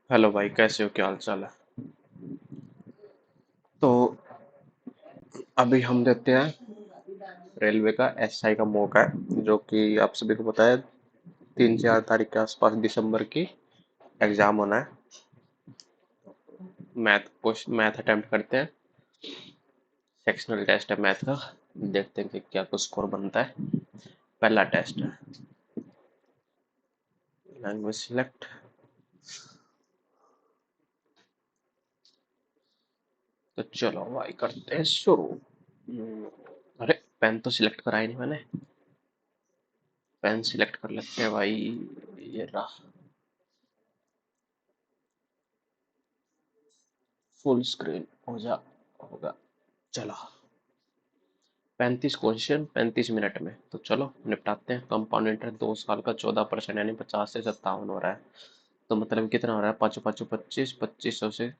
Hello भाई, कैसे हो? क्या हाल चाल है? तो अभी हम देते हैं रेलवे का एसआई का मौका है, जो कि आप सभी को पता है 3-4 तारीख के आसपास दिसंबर की एग्जाम होना है। मैथ अटेम्प्ट करते हैं। सेक्शनल टेस्ट है मैथ का। देखते हैं कि क्या कुछ स्कोर बनता है। पहला टेस्ट है लैंग्वेज सिलेक्ट। तो चलो भाई करते हैं शुरू। अरे पेन तो सिलेक्ट करा ही नहीं मैंने। पेन सिलेक्ट कर लेते हैं भाई। ये रहा। फुल स्क्रीन हो जा। होगा। चलो। 35 क्वेश्चन 35 मिनट में, तो चलो निपटाते हैं। कंपाउंड इंटरेस्ट 2 साल का 14% यानी 50 से 57 हो रहा है। तो मतलब कितना हो रहा है? पाँचों पाँचों 25, 2500 से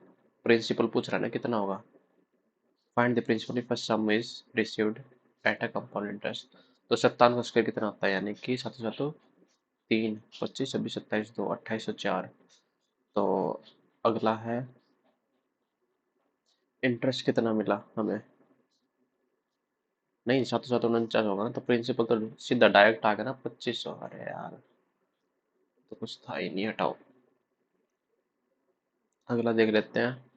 प्रिंसिपल पूछ रहा है ना, कितना होगा? Find the principal if sum is received at a compound interest. तो 57 का स्क्वायर कितना आता है? यानी कि 7 3 25 26 27 2 2804। तो अगला है इंटरेस्ट कितना मिला हमें? नहीं, 7 7 49 होगा ना, तो प्रिंसिपल तो सीधा डायरेक्ट आ गया ना 2500। अरे यार, तो कुछ था ही नहीं, हटाओ। अगला देख लेते हैं।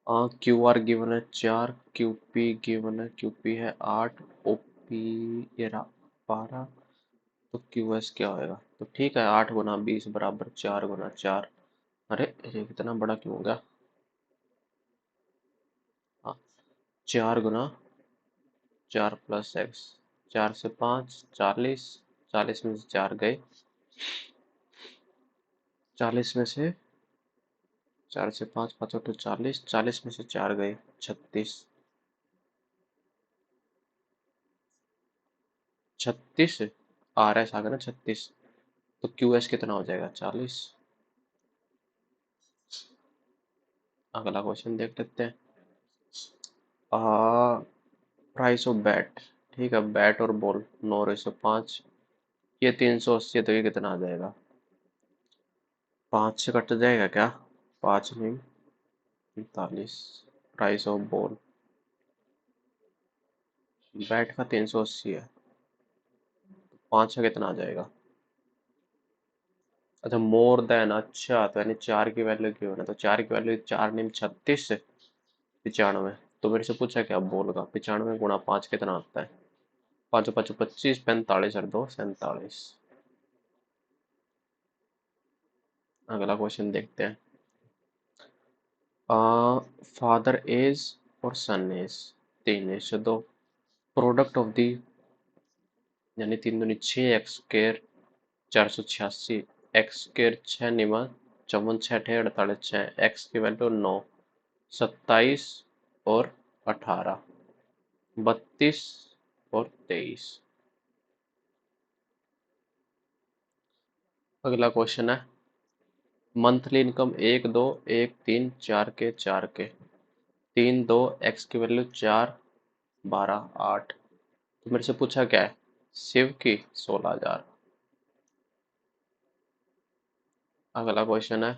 क्यू आर गिवन है 4, क्यू पी गिवन है, क्यू पी है 8, ओ पी ये रहा 12। तो क्यू एस क्या होएगा? तो ठीक है, 8 × 20 बराबर 4 × 4। अरे ये कितना बड़ा क्यों हो गया? हाँ, 4 × 4 + x। 4 से 5 40। 40 में से 4 गए। 40 में से 4 से 5, 5 × 8 = 40। 40 में से 4 गए 36। 36 आर एस आ गया ना 36। तो क्यू एस कितना हो जाएगा? 40। अगला क्वेश्चन देख लेते हैं। Price of bat. ठीक है, बैट और बॉल 9:5। ये 380 है, तो ये कितना आ जाएगा? 5 से कट जाएगा क्या? 5 नहीं, 45। प्राइस ऑफ बॉल, बैट का 380 है, 5 का कितना आ जाएगा? अच्छा, मोर देन। अच्छा, तो यानी 4 की वैल्यू क्यों है? तो 4 की वैल्यू 4 नहीं 36 से 95। तो मेरे से पूछा क्या बोल का 95 × 5 कितना आता है? 5 5 25, 45 और 2 47। अगला क्वेश्चन देखते हैं। फादर इज और सन इज 3:2। प्रोडक्ट ऑफ दी, यानी 3 दूनी 6 x² 486। x² 6 निमा 54 6 48 6। x की वैल्यू 9, 27 और 18, 32 और 23। अगला क्वेश्चन है। मंथली इनकम 1 2 1 3 4 के 3 2 x की वैल्यू 4 12 8। तो मेरे से पूछा क्या है? शिव की 16,000। अगला क्वेश्चन है।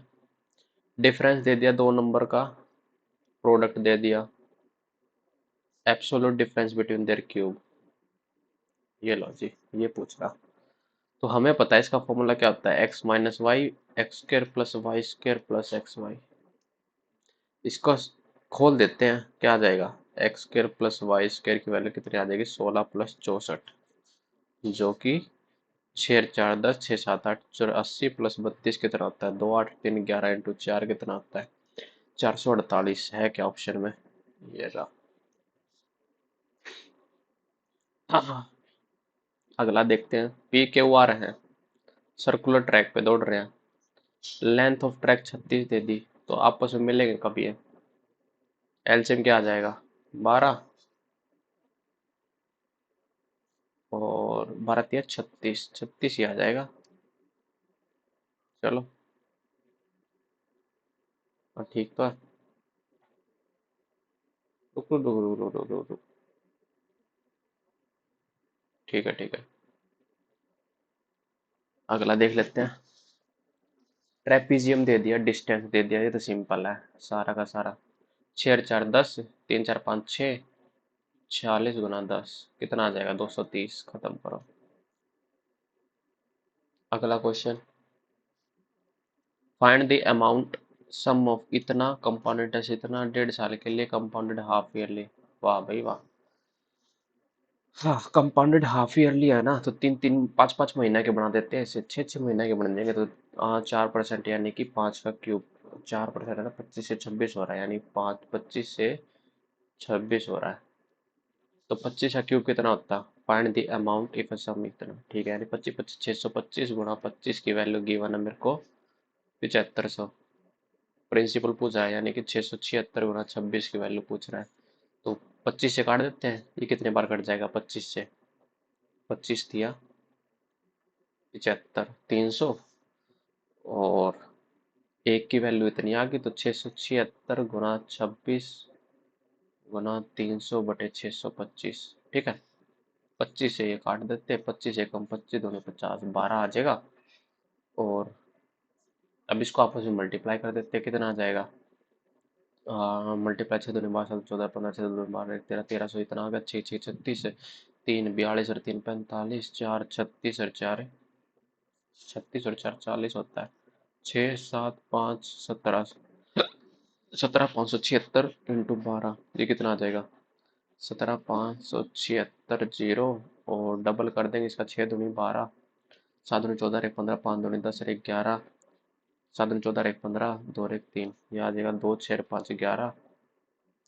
डिफरेंस दे दिया दो नंबर का, प्रोडक्ट दे दिया, absolute difference between their cube. ये लो जी, ये पूछ रहा। तो हमें पता है इसका फॉर्मूला क्या होता है? X minus Y x² + y² + xy। इसको खोल देते हैं, क्या आ जाएगा? x² + y² की वैल्यू कितनी आ जाएगी? 16 + 64, जो कि 6 4 10 6 7 8 84 + 32 कितना होता है? 2 8 3 11 × 4 कितना होता है? 448 है क्या ऑप्शन में? ये रहा। हाँ। अगला देखते हैं। पी क्यू आ रहे हैं, सर्कुलर ट्रैक पे दौड़ रहे हैं। लेंथ ऑफ ट्रैक 36 दे दी, तो आपस में मिलेंगे कभी है? एलसीएम क्या आ जाएगा? 12 और 12 तिया 36, 36 ही आ जाएगा। चलो। हाँ, ठीक तो है। रुक रुक रुक रुक रुक रुक रुक रुक। ठीक है ठीक है। अगला देख लेते हैं। ट्रेपीजियम दे दिया, डिस्टेंस दे दिया, ये तो सिंपल है सारा का सारा। 6 और 4 10, 3 4 5 6, 46 × 10 कितना आ जाएगा? 230। खत्म करो। अगला question, find the amount sum of इतना कंपाउंडेड इतना 1.5 साल के लिए कंपाउंडेड हाफ ईयरली। वाह भाई वाह। हाँ, कंपाउंडेड हाफ ईयरली है ना, तो 3 3 5 5 महीना के बना देते हैं इसे, 6 6 महीना के बन देंगे तो 4% यानी कि 5 का क्यूब। 4% है ना, 25 से 26 हो रहा है, यानी 5 25 से 26 हो रहा है। तो 25 का क्यूब कितना होता है? Find the amount if sum इतना, ठीक है, यानी 25 25 625 गुणा 25 की वैल्यू गिवन है मेरे को 7500। प्रिंसिपल पूछा है, यानी कि 676 × 26 की वैल्यू पूछ रहा है। तो 25 से काट देते हैं, ये कितने बार कट जाएगा 25 से? 25 दिया 75, 300, और एक की वैल्यू इतनी आ गई, तो 676 × 26 × 300/625, ठीक है। 25 से ये काट देते हैं, 25 एकम 25 दूनी 50, 12 आ जाएगा। और अब इसको आपस में मल्टीप्लाई कर देते हैं, कितना आ जाएगा? मल्टीप्लाई 6 दूनी 12 14 15 6 दूनी 12 13 1300, इतना आ गया। 6 6 36, 3 42 और 3 45, 4 36 और 4 40 होता है। 6 7 5 17, 17 576 × 12, ये कितना आ जाएगा? 17 576 जीरो, और डबल कर देंगे इसका, 6 दूनी 12, 7 दूनी 14 एक 15, 5 दूनी 10 और 11, 7 दूनी 14 एक 15, 2 और 1 3, ये आ जाएगा 2 6 5 11,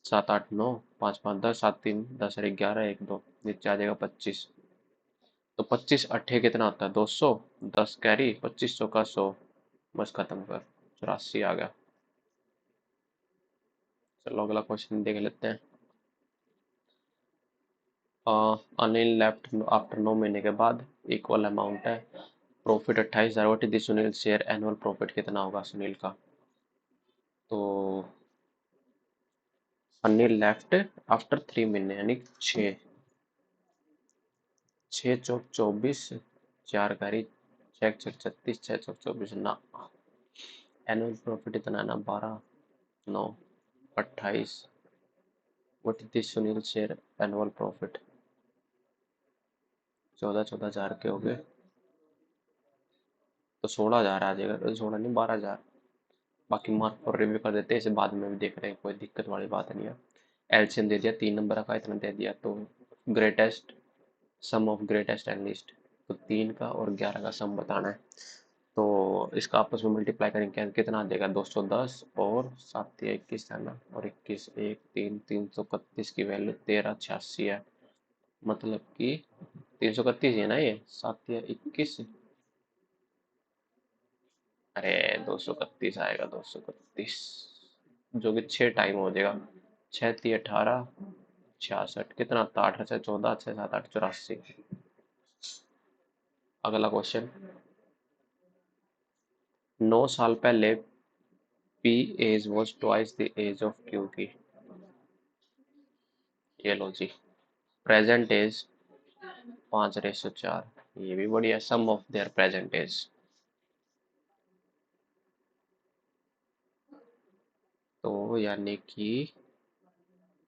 7 8 9, 5 5 10, 7 3 10 और 11, 1 2, नीचे आ जाएगा 25। तो 25 8 कितना होता है? 200, 10 कैरी, 2500 का 100, बस खत्म कर। 84 आ गया। चलो अगला क्वेश्चन देख लेते हैं। अनिल लेफ्ट आफ्टर 9 महीने के बाद, इक्वल अमाउंट है, profit 28,000। What is the Sunil share annual profit, कितना होगा सुनील का? तो अनिल लेफ्ट आफ्टर 3 महीने, यानी 6, 6 चौक 24, 4 करी, 6 6 36, 6 चौक 24 ना। एनुअल प्रॉफिट इतना है ना, 12 9 28। What is the Sunil share annual profit? 14 14 हजार के हो गए, तो 16 हजार आ जाएगा। 16 नहीं, 12 हजार। बाकी मार्क और रिव्यू कर देते हैं, इसे बाद में भी देख रहे हैं, कोई दिक्कत वाली बात नहीं है। एलसीएम दे दिया, 3 नंबर का इतना दे दिया, तो greatest sum of greatest and least, तो 3 का और 11 का सम बताना है। तो इसका आपस में मल्टीप्लाई करेंगे, कितना आ जाएगा? 210 और 7 21 है ना, और 21 1 3 331 की वैल्यू 1386 है। मतलब कि 331 है ना, ये 7 21, अरे 231 आएगा, 231, जो कि 6 टाइम हो जाएगा। 6 3 18, 66, कितना था? 8 6 14, 6 7 8 84। अगला क्वेश्चन, 9 साल पहले P age was twice the age of Q की। ये लो जी, प्रेजेंट एज 5:4, ये भी बढ़िया। सम ऑफ देयर प्रेजेंट एज, तो यानी कि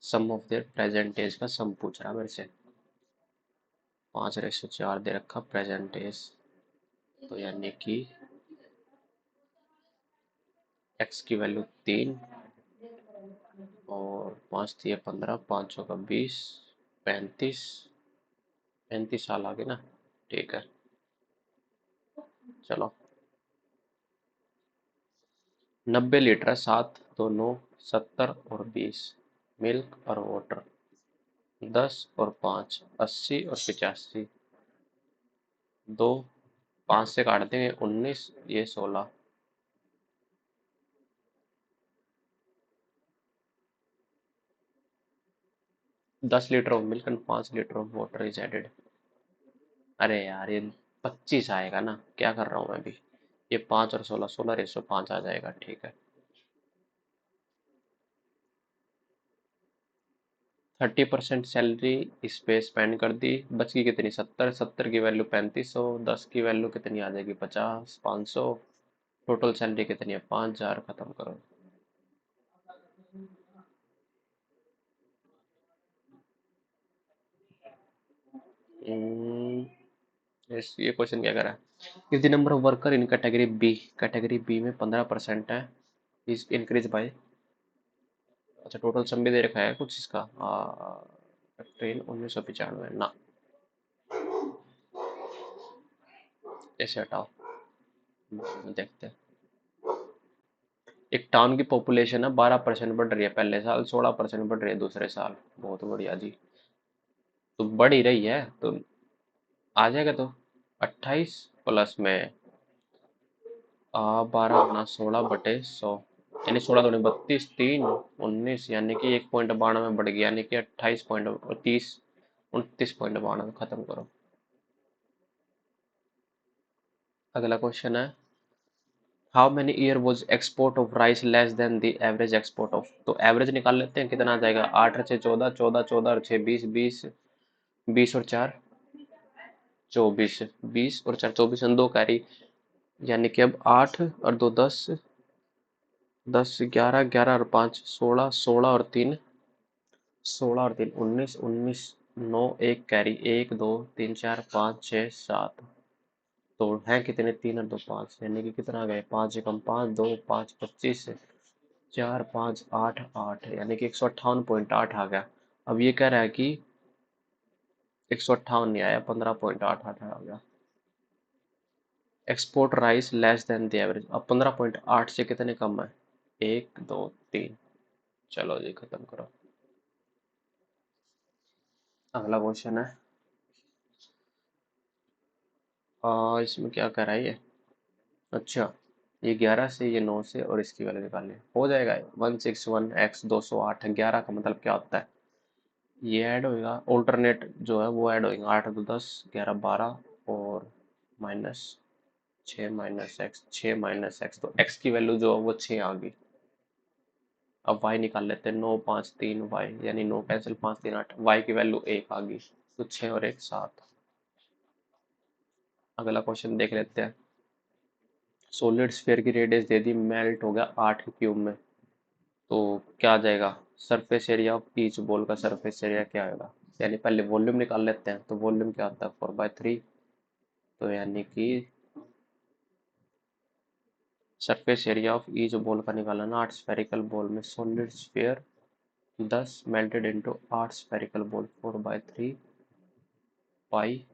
सम ऑफ देयर प्रेजेंट एज का सम पूछ रहा है मेरे से। 5:4 दे रखा प्रेजेंट एज, तो यानी कि एक्स की वैल्यू 3, और 5 3 15, 5 6 20, 35, 35 साल आ गए ना, ठीक है। चलो, 90 लीटर, 7 2 9 70 और 20, मिल्क और वाटर, 10 और 5 80 और 85, 2 5 से काट देंगे 19, ये 16। 10 litre of milk and 5 litre of water is added. अरे यार, ये 25 आएगा ना, क्या कर रहा हूँ मैं अभी। ये 5 और 16, 16:5 आ जाएगा, ठीक है। 30% सैलरी इस पे स्पेंड कर दी, बच की कितनी? 70, 70 की वैल्यू 3500, 10 की वैल्यू कितनी आ जाएगी? 50, 500, टोटल सैलरी कितनी है? 5,000। खत्म करो। हम्म, ये क्वेश्चन क्या कर रहा है? If the number of worker in category B में 15% है, इज इंक्रीज बाय। अच्छा, टोटल सम भी दे रखा है कुछ इसका। ट्रेन 1995 ना, ऐसे हटाओ। देखते हैं। एक टाउन की पॉपुलेशन है 12% बढ़ रही है पहले साल, 16% बढ़ रही है दूसरे साल। बहुत बढ़िया जी। तो बढ़ ही रही है तो आ जाएगा तो 28 प्लस में 12 गुना 16/100, यानी 16 दूनी 32, 3 19, यानी कि 1.92 बढ़ गया, यानी कि 28.30, 29.92। खत्म करो। अगला क्वेश्चन है, how many year was export of rice less than the average export of. तो एवरेज निकाल लेते हैं, कितना आ जाएगा? 8 और 6 14, 14 14 और 6 20, 20 20 और 4 24, 20 और 4 24 और 2 कैरी, यानी कि अब 8 और 2 10, 10 11, 11 और 5 16, 16 और 3 16 और 3 19, 19 9 1 कैरी, 1 2 3 4 5 6 7। तो है कितने? 3 और 2 5, यानी कि कितना आ गए? 5 एकम 5, 2 5 25, 4 5 8 8, यानी कि 158.8 आ गया। अब ये कह रहा है कि 158 नहीं आया, 15.88 आ गया। Export rice less than the average. अब 15.8 से कितने कम है? 1 2 3। चलो जी, खत्म करो। अगला क्वेश्चन है, इसमें क्या करा है ये? अच्छा, ये 11 से, ये 9 से, और इसकी वैल्यू निकालनी है। हो जाएगा 161x 208। 11 का मतलब क्या होता है? ये ऐड होएगा, ऑल्टरनेट जो है वो ऐड होएगा। 8 2 10, 11 12 और minus 6 minus x, 6 minus x, तो एक्स की वैल्यू जो है वो 6 आ गई। अब वाई निकाल लेते हैं। 9 5 3 वाई, यानी 9 कैंसिल, 5 3 8, वाई की वैल्यू 1 आ गई। तो 6 और 1 7। अगला क्वेश्चन देख लेते हैं। सॉलिड स्फीयर की रेडियस दे दी, मेल्ट हो गया 8 के क्यूब में, तो क्या आ जाएगा? Surface area of each ball का सरफेस एरिया क्या आएगा? यानी पहले वॉल्यूम निकाल लेते हैं। तो वॉल्यूम क्या आता है? 4/3। तो यानी कि surface area of each ball का निकालना ना, 8 स्फेरिकल बॉल में solid sphere 10 melted into 8 spherical ball, 4/3 pi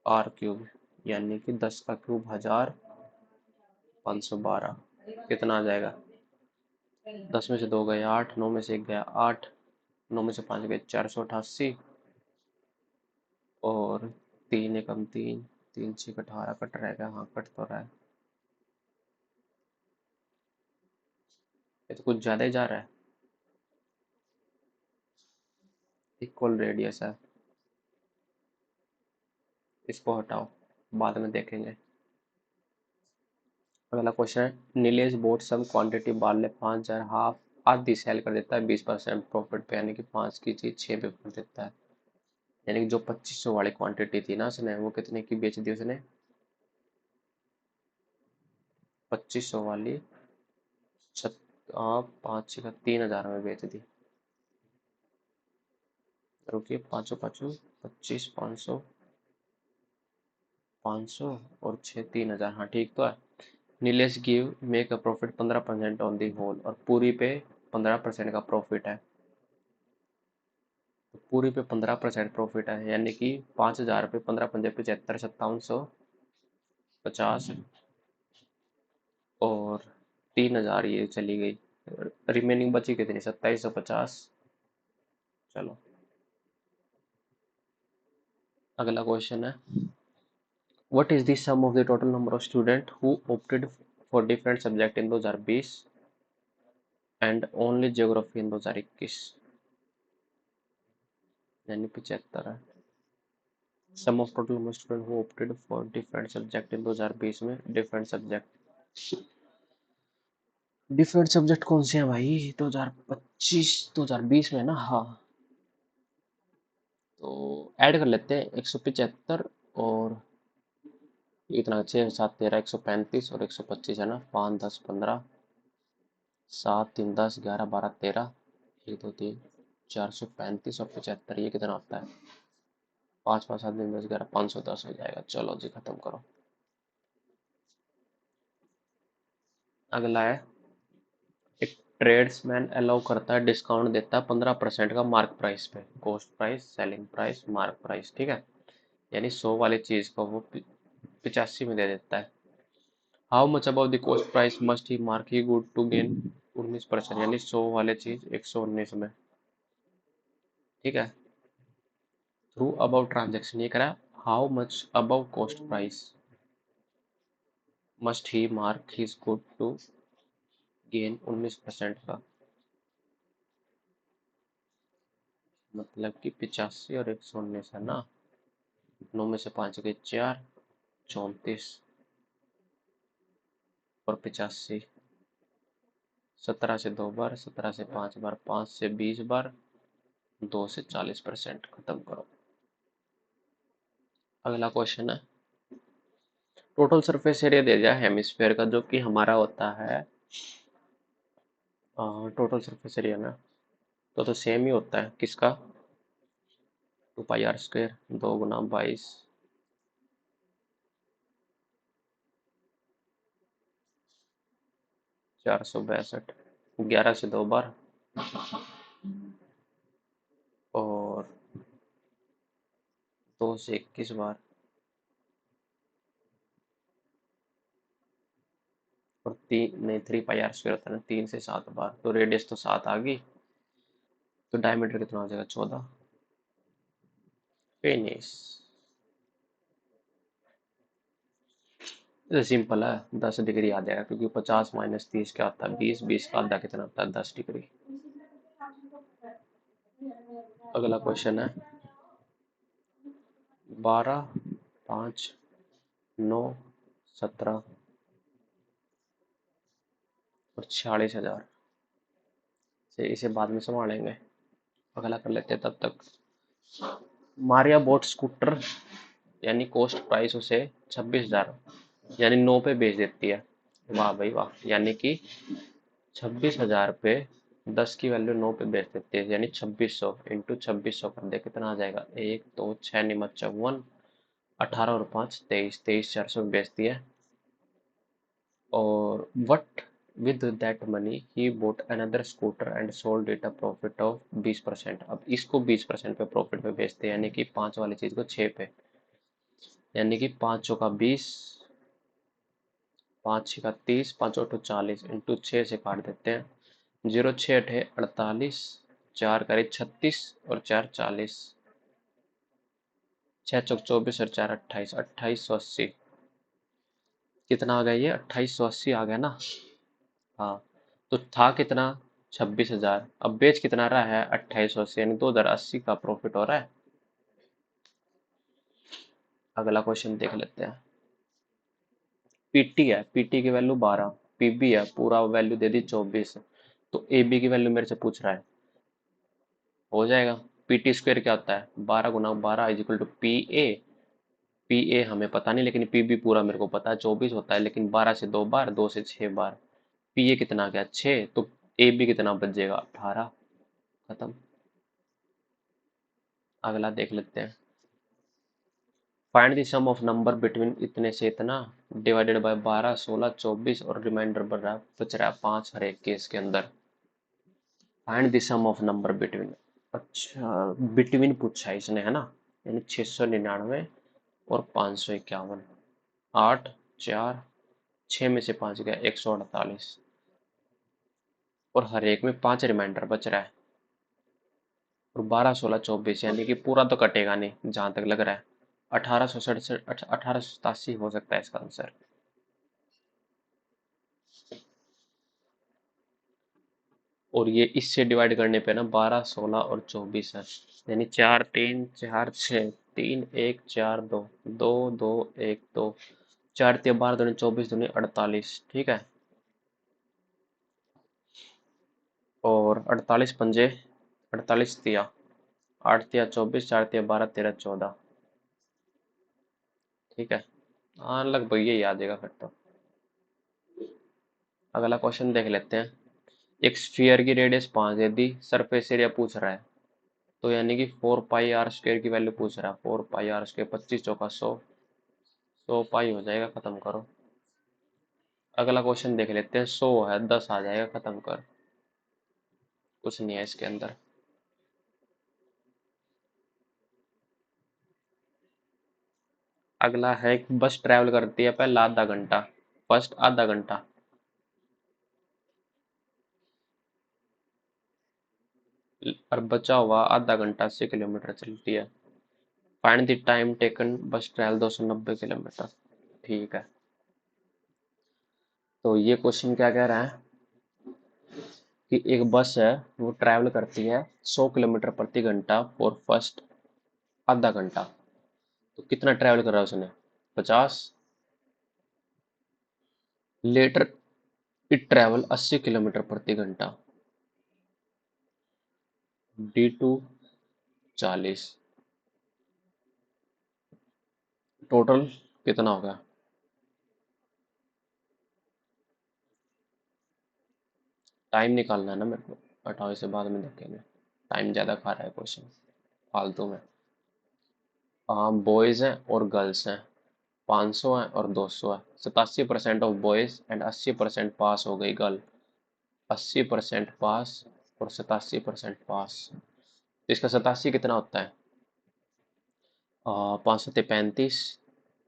R cube, यानी कि 10 का क्यूब 1000, 512। कितना आ जाएगा? 10 में से 2 गए 8, 9 में से 1 गया 8, 9 में से 5 गए 488, और 3 एकम 3, 3 6 18 कट रहेगा। हाँ, कट तो रहा है। ये तो कुछ ज़्यादा ही जा रहा है। इक्वल रेडियस है, इसको हटाओ, बाद में देखेंगे। अगला क्वेश्चन है, Nilesh bought some quantity barley 5,000, half आधी सेल कर देता है 20% प्रॉफिट पे, यानी कि 5 की चीज 6 पे कर देता है। यानी कि जो 2500 वाली क्वांटिटी थी ना उसने, वो कितने की बेच दी उसने? 2500 वाली 5 का 3,000 में बेच दी। रुकिए, 500 500 25, 500 500 और 6 3,000। हाँ, ठीक तो है। Nilesh give make a profit 15% on the whole, और पूरी पे 15% का प्रॉफिट है। तो पूरी पे 15% प्रॉफिट है, यानी कि 5,000 पे 15 पंजे 75, 5750, और 3,000 ये चली गई। रिमेनिंग बची कितनी? 2750। चलो, अगला क्वेश्चन है, what is the sum of the total number of student who opted for different subject in 2020 and only geography in 2021, यानी 75 है। Sum of total number of student who opted for different subject in 2020 में different subject, different subject कौन से हैं भाई? 2025 2020 में ना? हाँ, तो ऐड कर लेते हैं 175 और इतना 6 7 13 135 और 125 है ना, 5 10 15 7 3 10 11 12 13 1 2 3 435 और 75, ये कितना होता है? 5 5 7 3 10 11 510 हो जाएगा। चलो जी खत्म करो। अगला है, एक ट्रेड्समैन अलाउ करता है, डिस्काउंट देता है 15% का मार्क प्राइस पे, cost price, selling price, mark price, ठीक है। यानी 100 वाली चीज को वो 85 में दे देता है। How much above the cost price must he mark he good to gain 19%, यानी 100 वाले चीज 119 में, ठीक है। थ्रू अबाउ ट्रांजेक्शन ये करा, how much above cost price must he mark his good to gain 19% का, मतलब कि 85 और 119 है ना। 9 में से 5 गए 4, 34 और 85, 17 से 2 बार, 17 से 5 बार, 5 से 20 बार, 2 से 40%, खत्म करो। अगला क्वेश्चन है, टोटल सरफेस एरिया दे दिया हेमिस्फेयर का, जो कि हमारा होता है टोटल सरफेस एरिया ना, तो सेम ही होता है किसका, 2 पाई r² 2 गुना 22 462, 11 से 2 बार और 2 से 21 बार और 3 नहीं 3 पाई r² होता है ना, 3 से 7 बार, तो रेडियस तो 7 आ गई, तो डायमीटर कितना हो जाएगा 14। फिनिश। ये सिंपल है, 10 डिग्री आ जाएगा, क्योंकि 50 माइनस 30 क्या होता है 20, 20 का आधा कितना होता है 10 डिग्री। अगला क्वेश्चन है, 12 5 9 17 और 46,000 से, इसे बाद में संभालेंगे, अगला कर लेते हैं तब तक। मारिया बोट स्कूटर, यानी कॉस्ट प्राइस उसे 26,000 यानी 9 पे बेच देती है। वाह भाई वाह, यानी कि 26,000 पे 10 की वैल्यू 9 पे बेच देती है, यानी 2600 इंटू 2600 कर दे, कितना आ जाएगा, 1 2 6 निमत 54, 18 और 5 23, 23,400 बेचती है। और what with that money he boat another scooter and sold it a profit of 20%, अब इसको 20% पे प्रॉफिट पे बेचते हैं, यानी कि 5 वाली चीज को 6 पे, यानी कि 5 चौका 20, 5 छका 30, 5 अठो 40 इंटू 6 से काट देते हैं, 0 6 अठे 48, 4 करे 36 और 4 40, 6 चौक 24 और 4 28, 2880, कितना आ गया ये 2880 आ गया ना। हाँ, तो था कितना 26,000, अब बेच कितना रहा है 2880, यानी 2080 का प्रॉफिट हो रहा है। अगला क्वेश्चन देख लेते हैं, पीटी है, पीटी की वैल्यू 12, पीबी है पूरा वैल्यू दे दी 24, तो ए बी की वैल्यू मेरे से पूछ रहा है, हो जाएगा। पीटी स्क्वायर क्या होता है, 12 गुना 12 इज इक्वल टू पी ए, पी ए हमें पता नहीं, लेकिन पी बी पूरा मेरे को पता है 24 होता है, लेकिन 12 से 2 बार, 2 से 6 बार, पी ए कितना गया 6, तो ए बी कितना बच जाएगा 18, खत्म। अगला देख लेते हैं, find the sum of number between इतने से इतना डिवाइडेड बाय 12 16 24 और रिमाइंडर बच रहा है 5 हर एक केस के अंदर। Find the sum of number between, अच्छा बिटवीन पूछा है इसने है ना, यानी 699 और 551, 8 4 6 में से 5 गया 148, और हर एक में 5 रिमाइंडर बच रहा है, और 12 16 24, यानी कि पूरा तो कटेगा नहीं जहां तक लग रहा है, 1867 1887 हो सकता है इसका आंसर। और ये इससे डिवाइड करने पे ना 12 16 और 24 है, यानी 4 3 4 6 3 1 4 2 2 2 1 2, 4 3 12 दूनी 24 दूनी 48, ठीक है। और 48 पंजे 48 तिया 8 तिया 24, 4 तिया 12 13 14, ठीक है। हाँ लगभग यही आ जाएगा फिर तो। अगला क्वेश्चन देख लेते हैं। एक स्फीयर की रेडियस 5 यदि सरफेस एरिया पूछ रहा है, तो यानी कि 4 पाई r² की वैल्यू पूछ रहा है। 4 पाई r², 25 चौका 100, 100 पाई हो जाएगा, खत्म करो। अगला क्वेश्चन देख लेते हैं। 100 है, 10 आ जाएगा, खत्म कर। कुछ नहीं है इसके अंदर। अगला है कि बस ट्रैवल करती है पहला आधा घंटा, फर्स्ट आधा घंटा, और बचा हुआ आधा घंटा 80 किलोमीटर चलती है। फाइंड द टाइम टेकन बस ट्रैवल 290 किलोमीटर। ठीक है, तो ये क्वेश्चन क्या कह रहा है कि एक बस है, वो ट्रैवल करती है 100 किलोमीटर प्रति घंटा फॉर फर्स्ट आधा घंटा। तो कितना ट्रैवल कर रहा है उसने? 50। लेटर इट ट्रैवल 80 किलोमीटर प्रति घंटा, D2 40। टोटल कितना होगा? टाइम निकालना है ना मेरे को। 28 से बाद में देखेंगे। टाइम ज़्यादा खा रहा है क्वेश्चन फालतू में। हाँ, बॉयज़ हैं और गर्ल्स हैं। 500 है और 200 है। 87% ऑफ बॉयज़ एंड 80% पास हो गई गर्ल। 80% पास और 87% पास। तो इसका 87 कितना होता है? 5 7 35,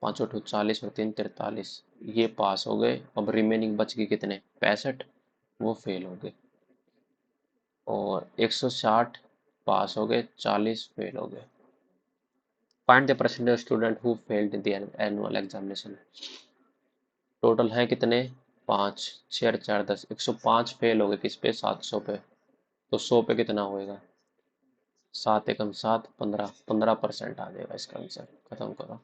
5 8 40 और 3 43। ये पास हो गए। अब रिमेनिंग बच गए कितने? 65, वो फेल हो गए। और 160 पास हो गए, 40 फेल हो गए। Find the percentage student who failed the annual examination. Total है कितने? 5, 6 4 10, 105 फेल हो गए। किस पे? 700 पे। तो 100 पे कितना होएगा? 7 एकम 7, 15, 15% आ जाएगा इसका आंसर। खत्म करो।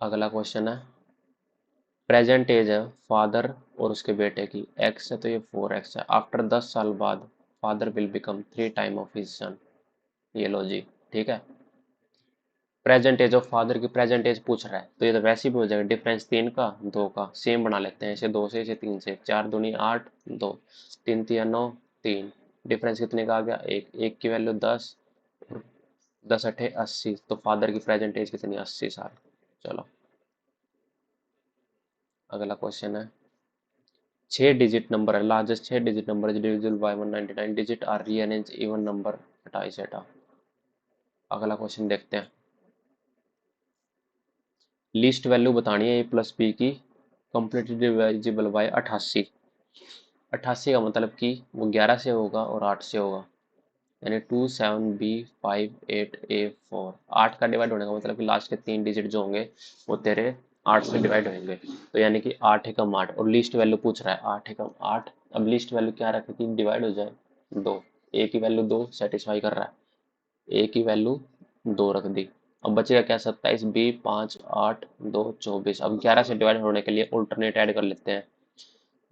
अगला क्वेश्चन है। प्रेजेंट एज है फादर और उसके बेटे की एक्स है, तो ये 4x है। आफ्टर 10 साल बाद father will become 3 time of his son. ये लो जी। ठीक है, प्रेजेंट एज ऑफ फादर की प्रेजेंट एज पूछ रहा है, तो ये तो वैसे ही भी हो जाएगा। डिफरेंस 3 का 2 का सेम बना लेते हैं। इसे 2 से, इसे 3 से। 4 दूनी 8, 2, 3 3 9, 3। डिफरेंस कितने का आ गया? 1। 1 की वैल्यू 10 और 10 अठे 80। तो फादर की प्रेजेंट एज कितनी? 80 साल। चलो, अगला क्वेश्चन है। 6 डिजिट नंबर है, largest 6 digit number is divisible by 199 digit are rearrange even number. हटा इसे हटा। अगला क्वेश्चन देखते हैं। लीस्ट वैल्यू बतानी है ए प्लस बी की, कंप्लीटली डिविजिबल बाय 88। 88 का मतलब कि वो 11 से होगा और 8 से होगा। यानी 27B58A4। 8 का डिवाइड होने का मतलब कि लास्ट के 3 डिजिट जो होंगे वो तेरे 8 से डिवाइड होंगे। तो यानी कि 8 एकम 8, और लीस्ट वैल्यू पूछ रहा है 8 एकम 8। अब लीस्ट वैल्यू क्या रखे कि डिवाइड हो जाए? 2। ए की वैल्यू 2 सेटिस्फाई कर रहा है। ए की वैल्यू 2 रख दी। अब बचेगा क्या? 27B 5 8 2 24। अब 11 से डिवाइड होने के लिए ऑल्टरनेट ऐड कर लेते हैं।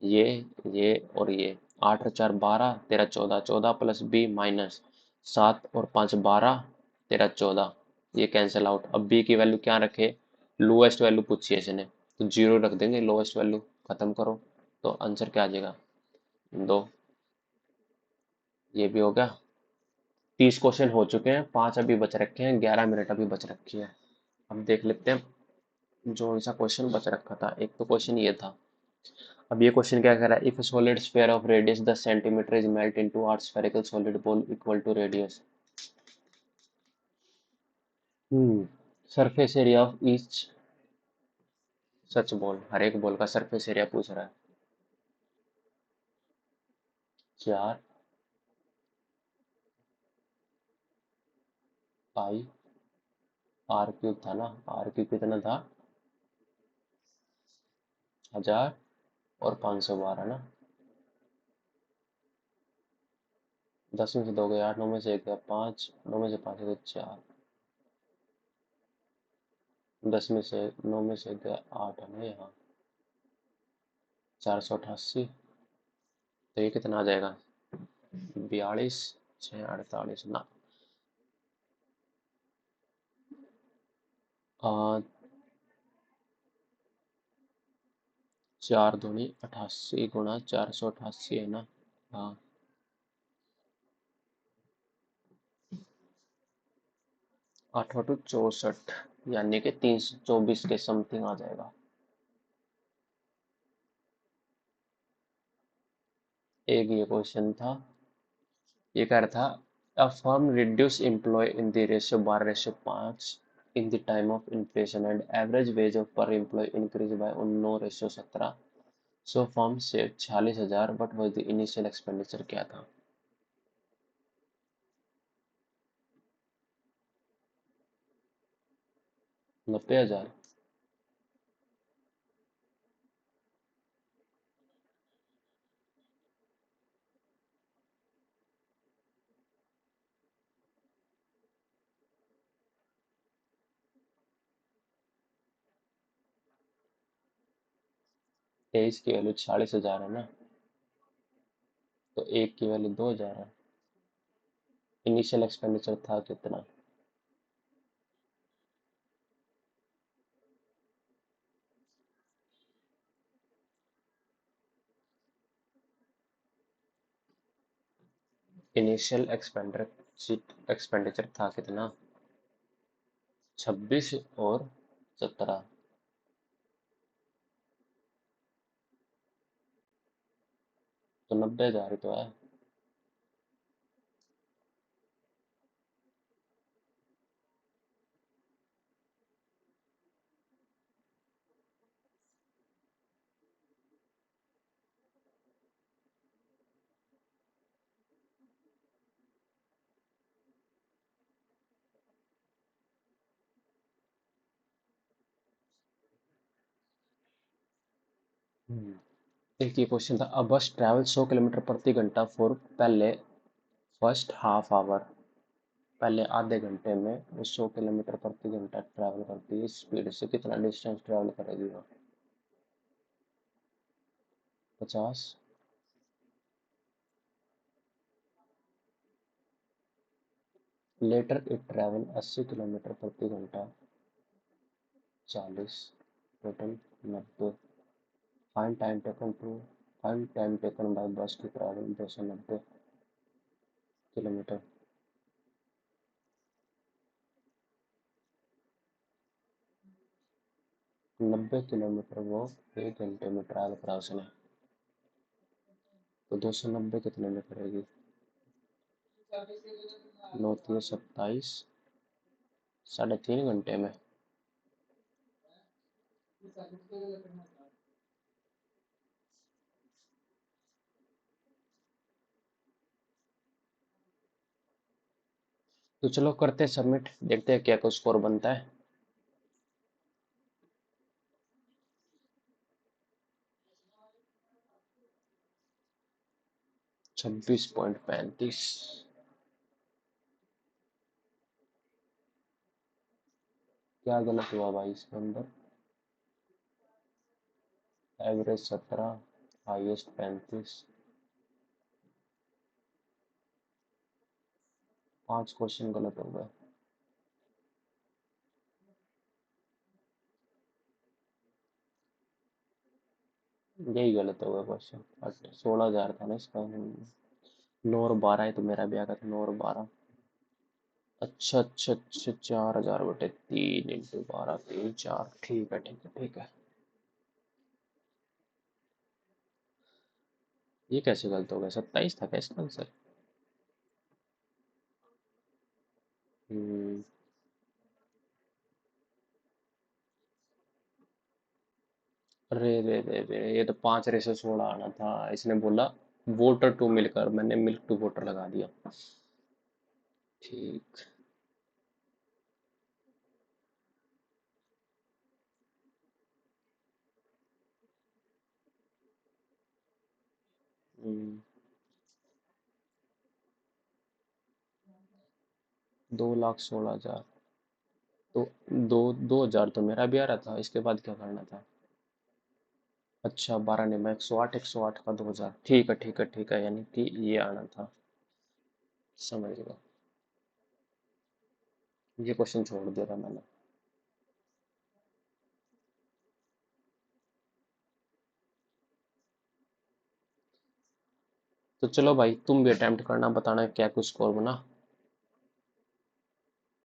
ये ये और ये। 8 और 4 12, 13 14, 14 प्लस बी माइनस 7 और 5 12, 13 14। ये कैंसिल आउट। अब बी की वैल्यू क्या रखे? लोएस्ट वैल्यू पूछी है इसने, तो 0 रख देंगे लोएस्ट वैल्यू। खत्म करो। तो आंसर क्या आ जाएगा? 2। ये भी हो गया। 30 क्वेश्चन हो चुके हैं, 5 अभी बच रखे हैं, 11 मिनट अभी बच रखी है। अब देख लेते हैं जो सा क्वेश्चन बच रखा था। एक तो क्वेश्चन ये था। अब ये क्वेश्चन क्या कह रहा है? If solid sphere of radius 10 centimetre is melt into are spherical solid ball equal to radius. Surface area of each such ball. हर एक बॉल का सरफेस एरिया पूछ रहा है। 4 पाई आर क्यूब था ना। आर क्यूब कितना था? 1000 और 512 ना। 10 में से 2 गए 8, 9 में से 1 गया 5, 9 में से 5 गए 4, 10 में से 9 में से 1 गया 8 है ना यहाँ। 488। तो ये कितना आ जाएगा? 42, 6 48 ना। चार दूनी 88 गुणा 488 है ना। हाँ, 8 8 64, यानी कि 324 के समथिंग आ जाएगा। एक ये क्वेश्चन था, ये कह रहा था, a firm reduce employ in the ratio 12:5 in the time of inflation and average wage of per employ increase by 9:17, so firm से 46,000, but was the initial expenditure क्या था? 90,000। 23 की वैल्यू 46,000 है ना, तो एक की वैल्यू 2,000 है। इनिशियल एक्सपेंडिचर था कितना? इनिशियल एक्सपेंडिचर था कितना? 26 और 17, तो 90,000 ही तो है। एक ये क्वेश्चन था, अ बस ट्रैवल 100 किलोमीटर प्रति घंटा फॉर पहले फर्स्ट हाफ आवर, पहले आधे घंटे में वो 100 किलोमीटर प्रति घंटा ट्रैवल करती है, स्पीड से कितना डिस्टेंस ट्रैवल करेगी वो? 50। लेटर इट ट्रैवल 80 किलोमीटर प्रति घंटा, 40, total 90। Find time taken to, find time taken by bus to travel 290 kilometre. 90 kilometre वो 1 घंटे में ट्रैवल करा उसने, तो 290 कितने में करेगी? 9 3 27, 3.5 घंटे में। तो चलो करते हैं सबमिट, देखते हैं क्या कुछ स्कोर बनता है। 26.35। क्या गलत हुआ भाई इसके अंदर? Average 17, highest 35। 5 क्वेश्चन गलत हो गए। यही गलत हो गया क्वेश्चन। 16,000 था ना इसका। 9 और 12 है, तो मेरा भी आ गया था 9 और 12। अच्छा अच्छा अच्छा, 4,000/3 × 12 3 4, ठीक है ठीक है ठीक है। ये कैसे गलत हो गया? 27 था क्या इसका आंसर? हम्म, अरे रे रे रे, ये तो 5:16 आना था। इसने बोला वोटर टू मिलकर, मैंने मिल्क टू वोटर लगा दिया। ठीक। हम्म, 2,16,000। तो 2,000 तो मेरा भी आ रहा था, इसके बाद क्या करना था? अच्छा, 12 नहीं, मैं 108, 108 का 2,000, ठीक है ठीक है ठीक है, यानी कि ये आना था। समझ गया। ये क्वेश्चन छोड़ दिया था मैंने। तो चलो भाई तुम भी अटेम्प्ट करना, बताना क्या कुछ स्कोर बना।